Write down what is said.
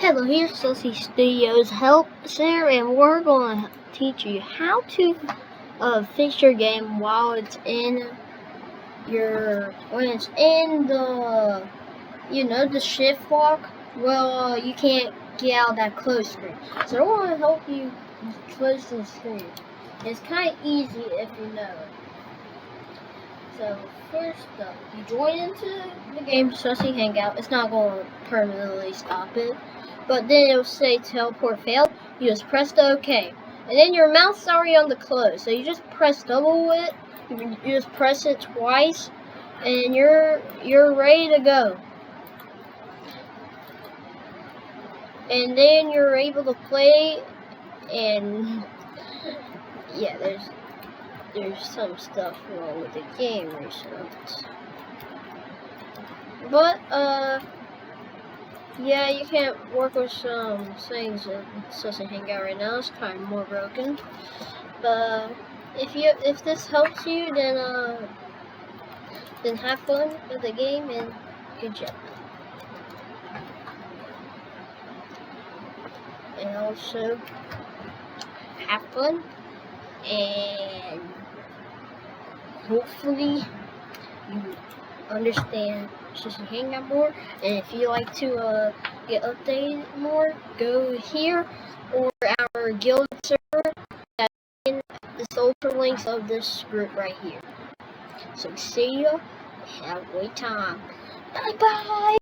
Hello, here's Sussy Studios Help Center, and we're going to teach you how to fix your game while it's in the shift lock. Well, you can't get out of that close screen. So I want to help you close the screen. It's kind of easy if you know it. So first up, you join into the game Sussy Hangout. It's not going to permanently stop it. But then it'll say teleport failed. You just press the OK. And then your mouse's already on the close. So you just press double it. You just press it twice. And you're ready to go. And then you're able to play. And yeah, there's some stuff wrong with the game recently. But yeah, you can't work with some things in Sussy Hangout right now. It's kind of more broken. But if this helps you, then have fun with the game and good job. And also have fun, and hopefully you understand Sussy Hangout more. And if you like to get updated more, go here or our guild server that's in the social links of this group right here. So see ya. Have a great time. Bye bye.